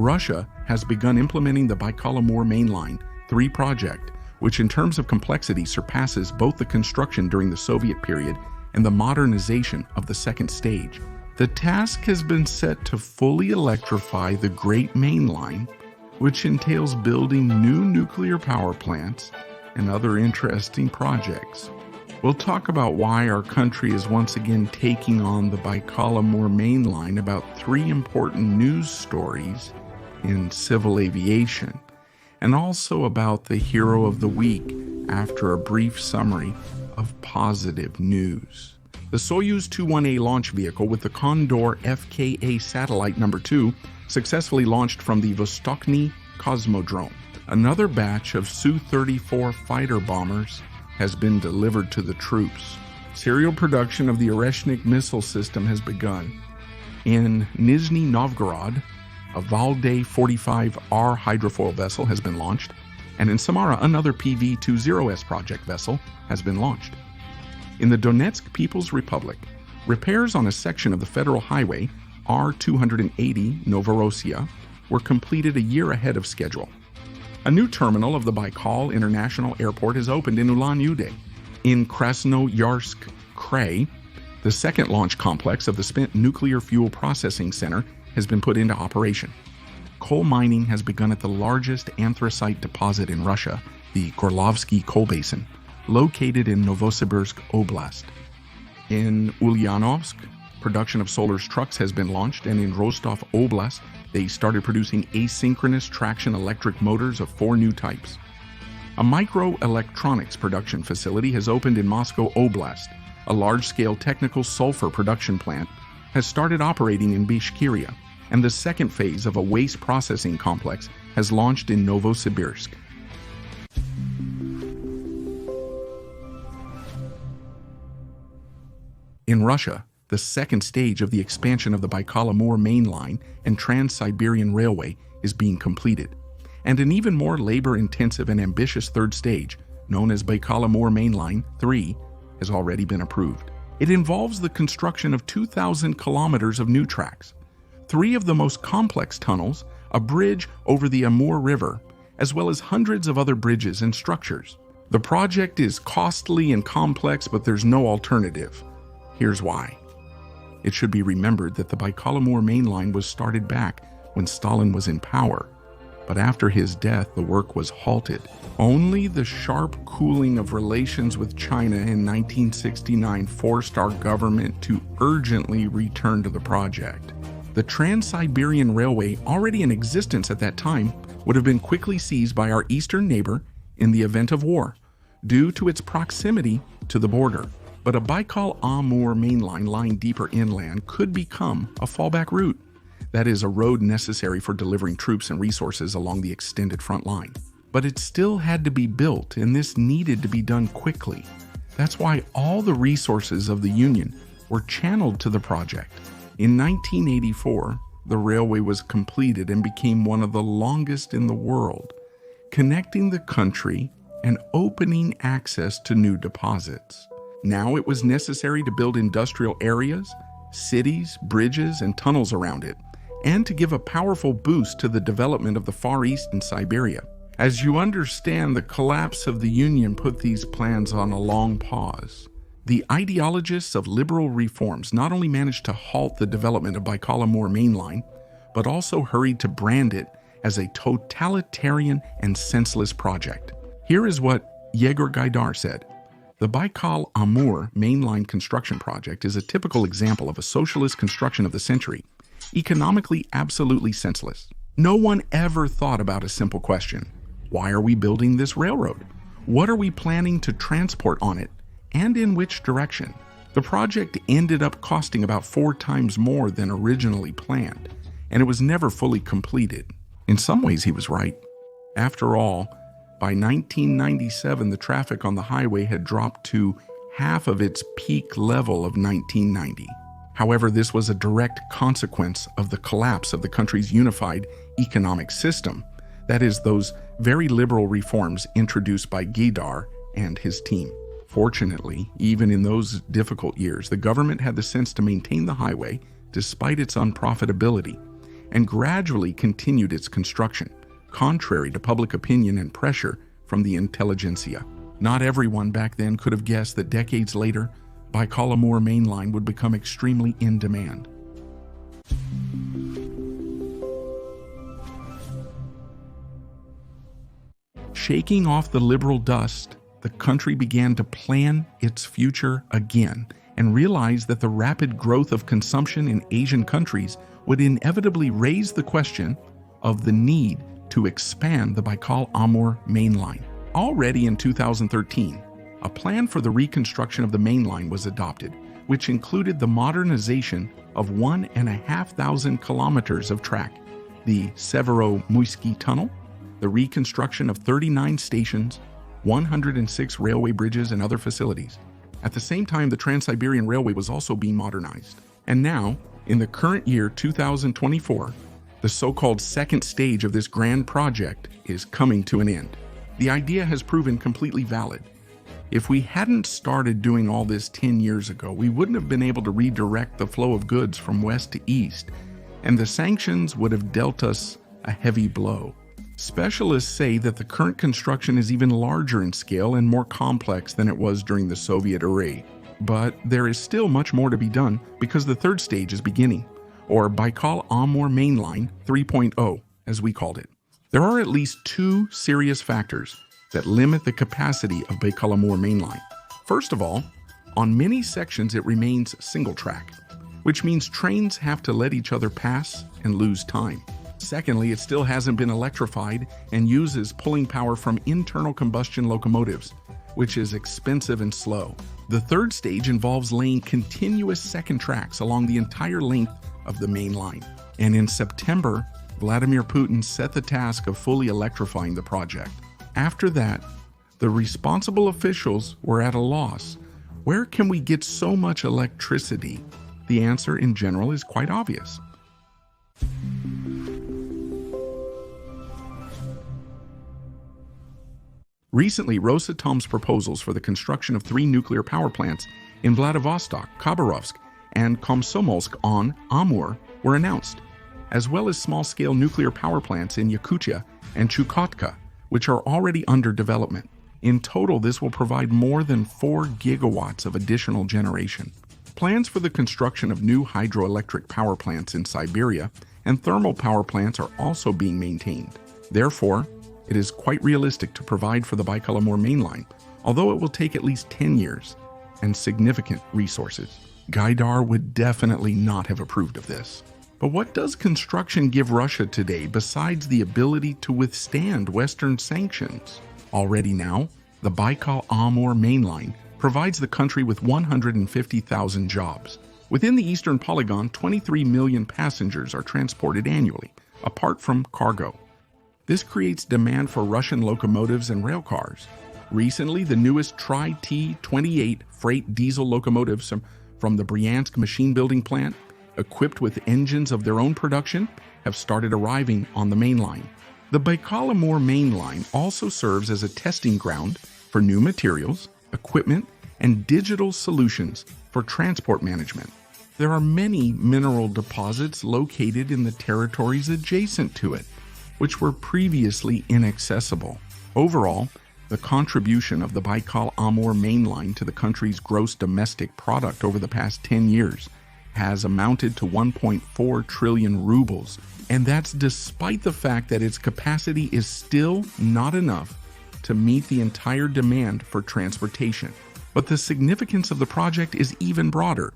Russia has begun implementing the Baikal-Amur Mainline 3 project, which in terms of complexity surpasses both the construction during the Soviet period and the modernization of the second stage. The task has been set to fully electrify the Great Mainline, which entails building new nuclear power plants and other interesting projects. We'll talk about why our country is once again taking on the Baikal-Amur Mainline, about 3 important news stories in civil aviation, and also about the hero of the week after a brief summary of positive news. The Soyuz-Two-One-A launch vehicle with the Condor FKA satellite number 2 successfully launched from the Vostochny Cosmodrome. Another batch of Su-34 fighter bombers has been delivered to the troops. Serial production of the Oreshnik missile system has begun. In Nizhny Novgorod, a Valde-45R hydrofoil vessel has been launched, and in Samara, another PV-20S project vessel has been launched. In the Donetsk People's Republic, repairs on a section of the federal highway R-280 Novorossiya were completed a year ahead of schedule. A new terminal of the Baikal International Airport has opened in Ulan-Ude. In Krasnoyarsk Krai, the second launch complex of the Spent Nuclear Fuel Processing Center has been put into operation. Coal mining has begun at the largest anthracite deposit in Russia, the Gorlovsky Coal Basin, located in Novosibirsk Oblast. In Ulyanovsk, production of Solar's trucks has been launched, and in Rostov Oblast, they started producing asynchronous traction electric motors of 4 new types. A microelectronics production facility has opened in Moscow Oblast. A large-scale technical sulfur production plant has started operating in Bashkiria, and the second phase of a waste processing complex has launched in Novosibirsk. In Russia, the second stage of the expansion of the Baikal-Amur Mainline and Trans-Siberian Railway is being completed, and an even more labor-intensive and ambitious third stage, known as Baikal-Amur Mainline 3, has already been approved. It involves the construction of 2,000 kilometers of new tracks, 3 of the most complex tunnels, a bridge over the Amur River, as well as hundreds of other bridges and structures. The project is costly and complex, but there's no alternative. Here's why. It should be remembered that the Baikal-Amur Mainline was started back when Stalin was in power, but after his death the work was halted. Only the sharp cooling of relations with China in 1969 forced our government to urgently return to the project. The Trans-Siberian Railway, already in existence at that time, would have been quickly seized by our eastern neighbor in the event of war, due to its proximity to the border. But a Baikal-Amur mainline lying deeper inland could become a fallback route. That is, a road necessary for delivering troops and resources along the extended front line. But it still had to be built, and this needed to be done quickly. That's why all the resources of the Union were channeled to the project. In 1984, the railway was completed and became one of the longest in the world, connecting the country and opening access to new deposits. Now it was necessary to build industrial areas, cities, bridges, and tunnels around it, and to give a powerful boost to the development of the Far East and Siberia. As you understand, the collapse of the Union put these plans on a long pause. The ideologists of liberal reforms not only managed to halt the development of Baikal-Amur Mainline, but also hurried to brand it as a totalitarian and senseless project. Here is what Yegor Gaidar said. The Baikal-Amur Mainline construction project is a typical example of a socialist construction of the century, economically absolutely senseless. No one ever thought about a simple question. Why are we building this railroad? What are we planning to transport on it, and in which direction? The project ended up costing about 4 times more than originally planned, and it was never fully completed. In some ways, he was right. After all, by 1997, the traffic on the highway had dropped to half of its peak level of 1990. However, this was a direct consequence of the collapse of the country's unified economic system. That is, those very liberal reforms introduced by Gaidar and his team. Fortunately, even in those difficult years, the government had the sense to maintain the highway despite its unprofitability, and gradually continued its construction, contrary to public opinion and pressure from the intelligentsia. Not everyone back then could have guessed that decades later, Baikal-Amur mainline would become extremely in demand. Shaking off the liberal dust, the country began to plan its future again and realized that the rapid growth of consumption in Asian countries would inevitably raise the question of the need to expand the Baikal-Amur mainline. Already in 2013, a plan for the reconstruction of the mainline was adopted, which included the modernization of 1,500 kilometers of track, the Severo-Muisky Tunnel, the reconstruction of 39 stations, 106 railway bridges, and other facilities. At the same time, the Trans-Siberian Railway was also being modernized. And now, in the current year 2024, the so-called second stage of this grand project is coming to an end. The idea has proven completely valid. If we hadn't started doing all this 10 years ago, we wouldn't have been able to redirect the flow of goods from west to east, and the sanctions would have dealt us a heavy blow. Specialists say that the current construction is even larger in scale and more complex than it was during the Soviet era. But there is still much more to be done because the third stage is beginning, or Baikal-Amur Mainline 3.0, as we called it. There are at least two serious factors that limit the capacity of Baikal-Amur Mainline. First of all, on many sections it remains single track, which means trains have to let each other pass and lose time. Secondly, it still hasn't been electrified and uses pulling power from internal combustion locomotives, which is expensive and slow. The third stage involves laying continuous second tracks along the entire length of the main line. And in September, Vladimir Putin set the task of fully electrifying the project. After that, the responsible officials were at a loss. Where can we get so much electricity? The answer in general is quite obvious. Recently, Rosatom's proposals for the construction of 3 nuclear power plants in Vladivostok, Khabarovsk, and Komsomolsk on Amur were announced, as well as small-scale nuclear power plants in Yakutia and Chukotka, which are already under development. In total, this will provide more than 4 gigawatts of additional generation. Plans for the construction of new hydroelectric power plants in Siberia and thermal power plants are also being maintained. Therefore, it is quite realistic to provide for the Baikal-Amur mainline, although it will take at least 10 years and significant resources. Gaidar would definitely not have approved of this. But what does construction give Russia today besides the ability to withstand Western sanctions? Already now, the Baikal-Amur mainline provides the country with 150,000 jobs. Within the eastern polygon, 23 million passengers are transported annually, apart from cargo. This creates demand for Russian locomotives and rail cars. Recently, the newest Tri-T-28 freight diesel locomotives from the Bryansk machine building plant, equipped with engines of their own production, have started arriving on the main line. The Baikal-Amur main line also serves as a testing ground for new materials, equipment, and digital solutions for transport management. There are many mineral deposits located in the territories adjacent to it, which were previously inaccessible. Overall, the contribution of the Baikal-Amur mainline to the country's gross domestic product over the past 10 years has amounted to 1.4 trillion rubles, and that's despite the fact that its capacity is still not enough to meet the entire demand for transportation. But the significance of the project is even broader.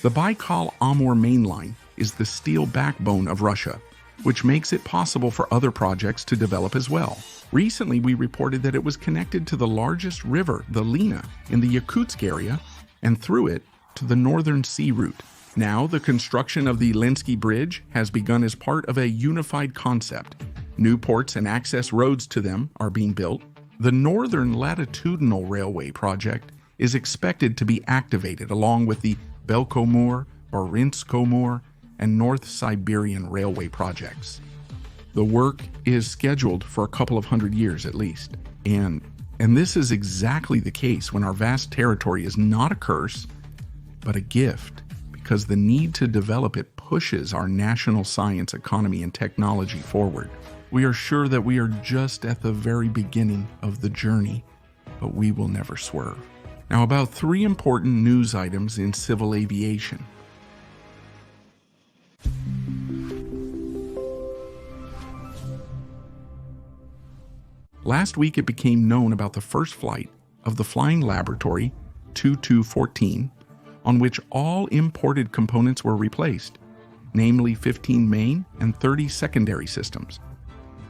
The Baikal-Amur mainline is the steel backbone of Russia, which makes it possible for other projects to develop as well. Recently, we reported that it was connected to the largest river, the Lena, in the Yakutsk area, and through it to the Northern Sea route. Now, the construction of the Lenski Bridge has begun as part of a unified concept. New ports and access roads to them are being built. The Northern Latitudinal Railway project is expected to be activated along with the Baikal-Amur, Barinsko-Amur, and North Siberian Railway projects. The work is scheduled for a couple of hundred years at least. And this is exactly the case when our vast territory is not a curse, but a gift, because the need to develop it pushes our national science, economy, and technology forward. We are sure that we are just at the very beginning of the journey, but we will never swerve. Now, about 3 important news items in civil aviation. Last week, it became known about the first flight of the Flying Laboratory 2214, on which all imported components were replaced, namely 15 main and 30 secondary systems.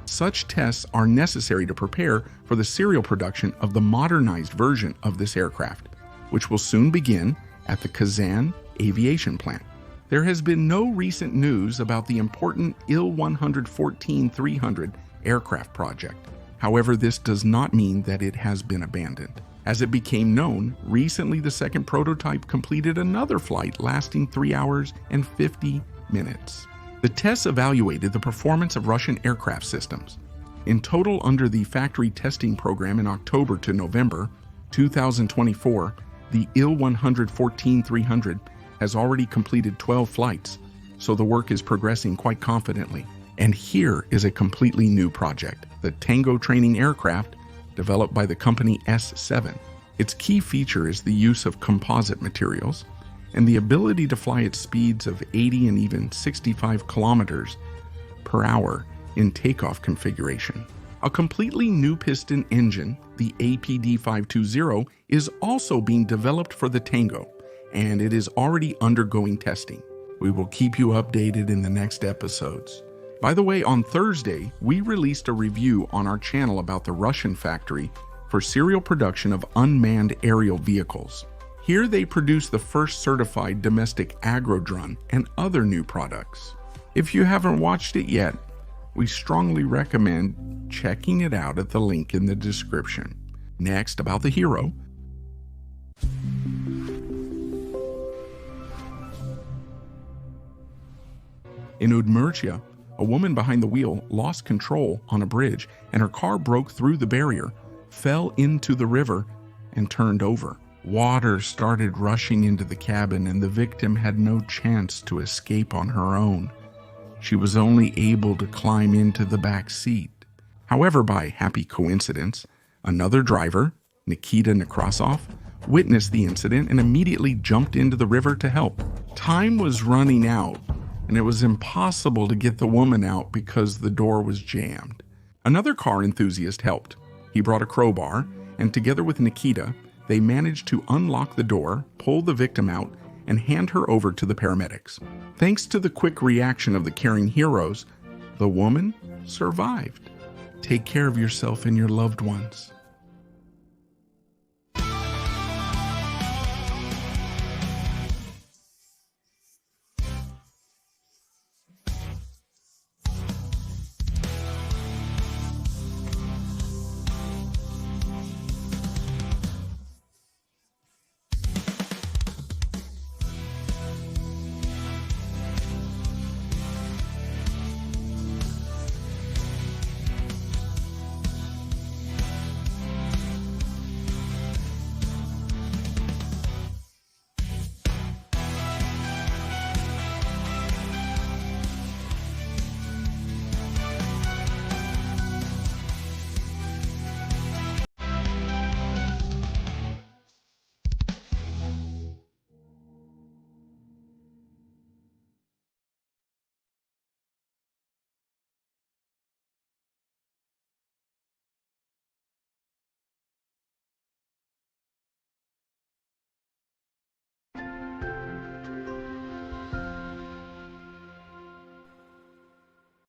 Such tests are necessary to prepare for the serial production of the modernized version of this aircraft, which will soon begin at the Kazan Aviation plant. There has been no recent news about the important Il-114-300 aircraft project. However, this does not mean that it has been abandoned. As it became known, recently the second prototype completed another flight lasting 3 hours and 50 minutes. The tests evaluated the performance of Russian aircraft systems. In total, under the factory testing program in October to November 2024, the Il-114-300 has already completed 12 flights, so the work is progressing quite confidently. And here is a completely new project, the Tango training aircraft developed by the company S7. Its key feature is the use of composite materials and the ability to fly at speeds of 80 and even 65 kilometers per hour in takeoff configuration. A completely new piston engine, the APD520, is also being developed for the Tango, and it is already undergoing testing. We will keep you updated in the next episodes. By the way, on Thursday, we released a review on our channel about the Russian factory for serial production of unmanned aerial vehicles. Here they produce the first certified domestic agrodrone and other new products. If you haven't watched it yet, we strongly recommend checking it out at the link in the description. Next, about the Hero. In Udmurtia, a woman behind the wheel lost control on a bridge and her car broke through the barrier, fell into the river, and turned over. Water started rushing into the cabin and the victim had no chance to escape on her own. She was only able to climb into the back seat. However, by happy coincidence, another driver, Nikita Nekrasov, witnessed the incident and immediately jumped into the river to help. Time was running out, and it was impossible to get the woman out because the door was jammed. Another car enthusiast helped. He brought a crowbar, and together with Nikita, they managed to unlock the door, pull the victim out, and hand her over to the paramedics. Thanks to the quick reaction of the caring heroes, the woman survived. Take care of yourself and your loved ones.